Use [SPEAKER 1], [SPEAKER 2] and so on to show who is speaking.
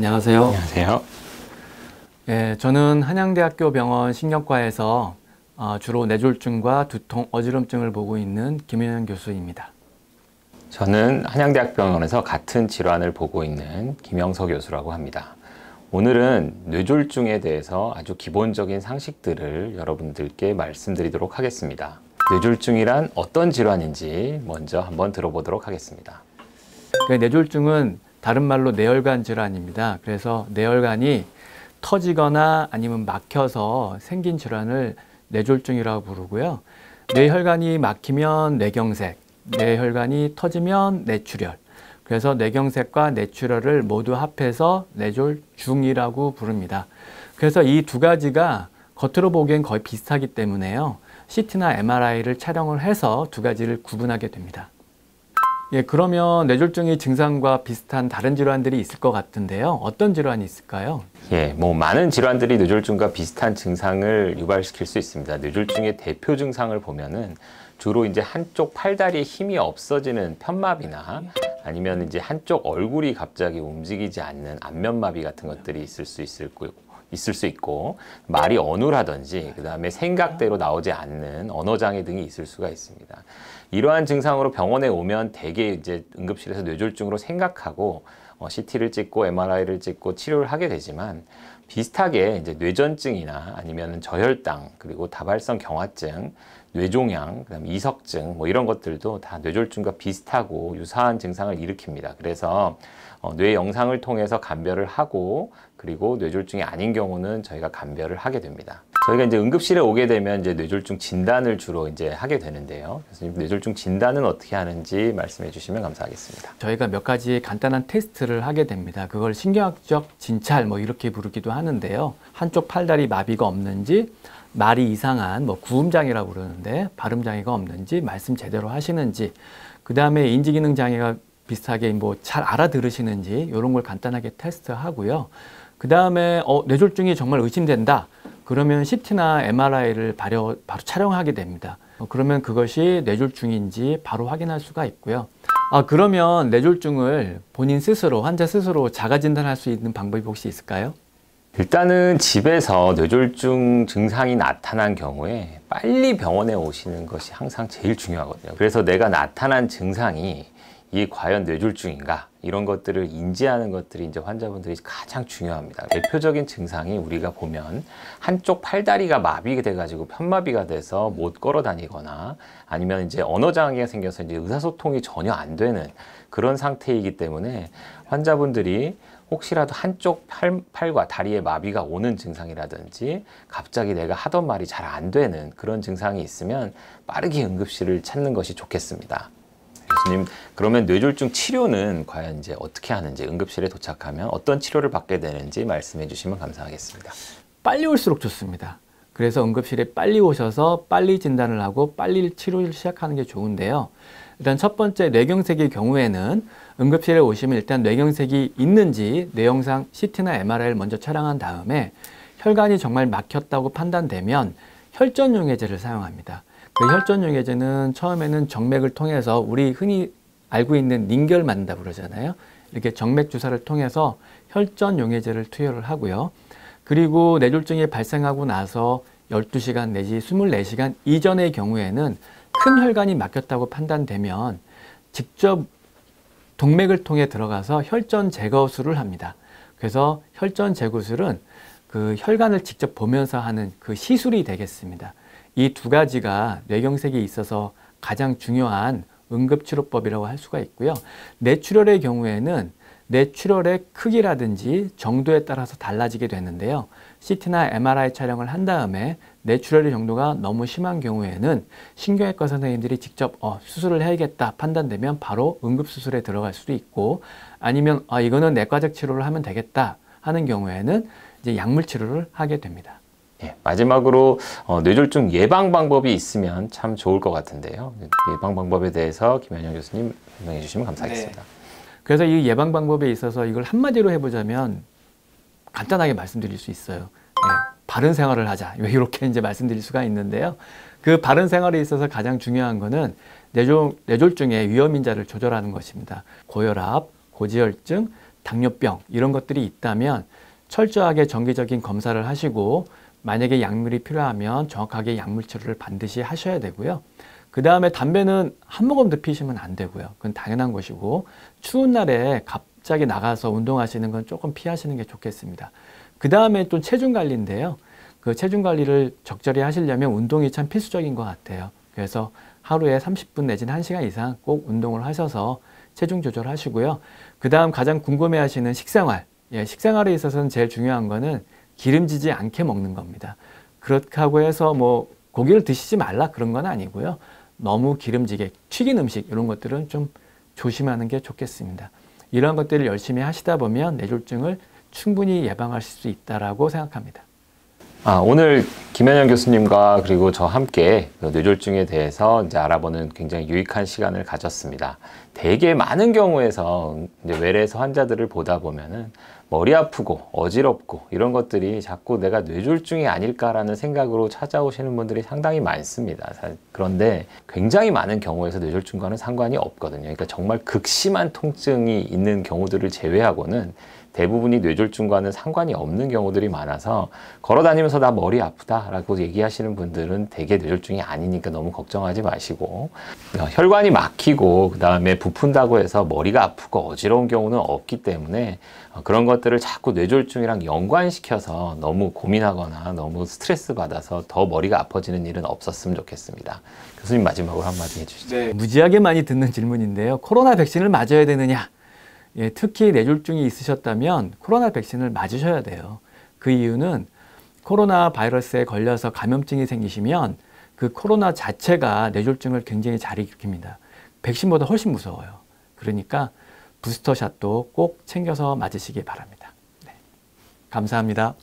[SPEAKER 1] 안녕하세요.
[SPEAKER 2] 안녕하세요.
[SPEAKER 1] 예, 저는 한양대학교 병원 신경과에서 주로 뇌졸중과 두통, 어지럼증을 보고 있는 김현영 교수입니다.
[SPEAKER 2] 저는 한양대학병원에서 같은 질환을 보고 있는 김영서 교수라고 합니다. 오늘은 뇌졸중에 대해서 아주 기본적인 상식들을 여러분들께 말씀드리도록 하겠습니다. 뇌졸중이란 어떤 질환인지 먼저 한번 들어보도록 하겠습니다.
[SPEAKER 1] 뇌졸중은 다른 말로 뇌혈관 질환입니다. 그래서 뇌혈관이 터지거나 아니면 막혀서 생긴 질환을 뇌졸중이라고 부르고요. 뇌혈관이 막히면 뇌경색, 뇌혈관이 터지면 뇌출혈. 그래서 뇌경색과 뇌출혈을 모두 합해서 뇌졸중이라고 부릅니다. 그래서 이 두 가지가 겉으로 보기엔 거의 비슷하기 때문에요. CT나 MRI를 촬영을 해서 두 가지를 구분하게 됩니다. 예, 그러면 뇌졸중의 증상과 비슷한 다른 질환들이 있을 것 같은데요. 어떤 질환이 있을까요?
[SPEAKER 2] 예, 많은 질환들이 뇌졸중과 비슷한 증상을 유발시킬 수 있습니다. 뇌졸중의 대표 증상을 보면은 주로 이제 한쪽 팔다리에 힘이 없어지는 편마비나 아니면 이제 한쪽 얼굴이 갑자기 움직이지 않는 안면마비 같은 것들이 있을 수 있고 말이 어눌하든지 그 다음에 생각대로 나오지 않는 언어장애 등이 있을 수가 있습니다. 이러한 증상으로 병원에 오면 대개 이제 응급실에서 뇌졸중으로 생각하고 CT를 찍고 MRI를 찍고 치료를 하게 되지만 비슷하게 이제 뇌전증이나 아니면 저혈당 그리고 다발성 경화증, 뇌종양, 그다음에 이석증 이런 것들도 다 뇌졸중과 비슷하고 유사한 증상을 일으킵니다. 그래서 뇌 영상을 통해서 감별을 하고 그리고 뇌졸중이 아닌 경우는 저희가 감별을 하게 됩니다. 저희가 이제 응급실에 오게 되면 이제 뇌졸중 진단을 주로 이제 하게 되는데요. 그래서 뇌졸중 진단은 어떻게 하는지 말씀해 주시면 감사하겠습니다.
[SPEAKER 1] 저희가 몇 가지 간단한 테스트를 하게 됩니다. 그걸 신경학적 진찰 이렇게 부르기도 하는데요. 한쪽 팔다리 마비가 없는지, 말이 이상한 구음장애라고 그러는데 발음장애가 없는지, 말씀 제대로 하시는지, 그 다음에 인지기능 장애가 비슷하게 잘 알아들으시는지 이런 걸 간단하게 테스트하고요. 그 다음에 뇌졸중이 정말 의심된다. 그러면 CT나 MRI를 바로 촬영하게 됩니다. 그러면 그것이 뇌졸중인지 바로 확인할 수가 있고요. 그러면 뇌졸중을 본인 스스로, 환자 스스로 자가 진단할 수 있는 방법이 혹시 있을까요?
[SPEAKER 2] 일단은 집에서 뇌졸중 증상이 나타난 경우에 빨리 병원에 오시는 것이 항상 제일 중요하거든요. 그래서 내가 나타난 증상이 이게 과연 뇌졸중인가? 이런 것들을 인지하는 것들이 이제 환자분들이 가장 중요합니다. 대표적인 증상이 우리가 보면 한쪽 팔다리가 마비가 돼가지고 편마비가 돼서 못 걸어 다니거나 아니면 이제 언어장애가 생겨서 이제 의사소통이 전혀 안 되는 그런 상태이기 때문에 환자분들이 혹시라도 한쪽 팔과 다리에 마비가 오는 증상이라든지 갑자기 내가 하던 말이 잘 안 되는 그런 증상이 있으면 빠르게 응급실을 찾는 것이 좋겠습니다. 교수님, 그러면 뇌졸중 치료는 과연 이제 어떻게 하는지, 응급실에 도착하면 어떤 치료를 받게 되는지 말씀해 주시면 감사하겠습니다.
[SPEAKER 1] 빨리 올수록 좋습니다. 그래서 응급실에 빨리 오셔서 빨리 진단을 하고 빨리 치료를 시작하는 게 좋은데요. 일단 첫 번째 뇌경색의 경우에는 응급실에 오시면 일단 뇌경색이 있는지 뇌영상 CT나 MRI를 먼저 촬영한 다음에 혈관이 정말 막혔다고 판단되면 혈전용해제를 사용합니다. 그 혈전용해제는 처음에는 정맥을 통해서 우리 흔히 알고 있는 링결 맞는다고 그러잖아요. 이렇게 정맥 주사를 통해서 혈전용해제를 투여를 하고요. 그리고 뇌졸중이 발생하고 나서 12시간 내지 24시간 이전의 경우에는 큰 혈관이 막혔다고 판단되면 직접 동맥을 통해 들어가서 혈전 제거술을 합니다. 그래서 혈전 제거술은 그 혈관을 직접 보면서 하는 그 시술이 되겠습니다. 이 두 가지가 뇌경색이 있어서 가장 중요한 응급치료법이라고 할 수가 있고요. 뇌출혈의 경우에는 뇌출혈의 크기라든지 정도에 따라서 달라지게 되는데요. CT나 MRI 촬영을 한 다음에 뇌출혈의 정도가 너무 심한 경우에는 신경외과 선생님들이 직접 수술을 해야겠다 판단되면 바로 응급수술에 들어갈 수도 있고 아니면 이거는 내과적 치료를 하면 되겠다 하는 경우에는 이제 약물 치료를 하게 됩니다.
[SPEAKER 2] 예, 마지막으로 뇌졸중 예방 방법이 있으면 참 좋을 것 같은데요. 예방 방법에 대해서 김현영 교수님 설명해 주시면 감사하겠습니다.
[SPEAKER 1] 네. 그래서 이 예방 방법에 있어서 이걸 한마디로 해보자면 간단하게 말씀드릴 수 있어요. 네, 바른 생활을 하자. 이렇게 이제 말씀드릴 수가 있는데요. 그 바른 생활에 있어서 가장 중요한 거는 뇌졸중의 위험 인자를 조절하는 것입니다. 고혈압, 고지혈증, 당뇨병 이런 것들이 있다면 철저하게 정기적인 검사를 하시고 만약에 약물이 필요하면 정확하게 약물 치료를 반드시 하셔야 되고요. 그 다음에 담배는 한 모금도 피시면 안 되고요. 그건 당연한 것이고 추운 날에 갑자기 나가서 운동하시는 건 조금 피하시는 게 좋겠습니다. 그 다음에 또 체중 관리인데요. 그 체중 관리를 적절히 하시려면 운동이 참 필수적인 것 같아요. 그래서 하루에 30분 내지는 1시간 이상 꼭 운동을 하셔서 체중 조절하시고요. 그 다음 가장 궁금해 하시는 식생활. 식생활에 있어서는 제일 중요한 거는 기름지지 않게 먹는 겁니다. 그렇다고 해서 뭐 고기를 드시지 말라 그런 건 아니고요. 너무 기름지게 튀긴 음식 이런 것들은 좀 조심하는 게 좋겠습니다. 이런 것들을 열심히 하시다 보면 뇌졸중을 충분히 예방하실 수 있다라고 생각합니다.
[SPEAKER 2] 오늘 김현영 교수님과 그리고 저 함께 뇌졸중에 대해서 이제 알아보는 굉장히 유익한 시간을 가졌습니다. 되게 많은 경우에서 이제 외래에서 환자들을 보다 보면은 머리 아프고 어지럽고 이런 것들이 자꾸 내가 뇌졸중이 아닐까라는 생각으로 찾아오시는 분들이 상당히 많습니다. 그런데 굉장히 많은 경우에서 뇌졸중과는 상관이 없거든요. 그러니까 정말 극심한 통증이 있는 경우들을 제외하고는 대부분이 뇌졸중과는 상관이 없는 경우들이 많아서 걸어다니면서 나 머리 아프다라고 얘기하시는 분들은 대개 뇌졸중이 아니니까 너무 걱정하지 마시고 혈관이 막히고 그 다음에 부푼다고 해서 머리가 아프고 어지러운 경우는 없기 때문에 그런 것들을 자꾸 뇌졸중이랑 연관시켜서 너무 고민하거나 너무 스트레스 받아서 더 머리가 아파지는 일은 없었으면 좋겠습니다. 교수님 마지막으로 한마디 해주시죠.
[SPEAKER 1] 네, 무지하게 많이 듣는 질문인데요. 코로나 백신을 맞아야 되느냐? 특히 뇌졸중이 있으셨다면 코로나 백신을 맞으셔야 돼요. 그 이유는 코로나 바이러스에 걸려서 감염증이 생기시면 그 코로나 자체가 뇌졸중을 굉장히 잘 일으킵니다. 백신보다 훨씬 무서워요. 그러니까 부스터샷도 꼭 챙겨서 맞으시기 바랍니다. 네. 감사합니다.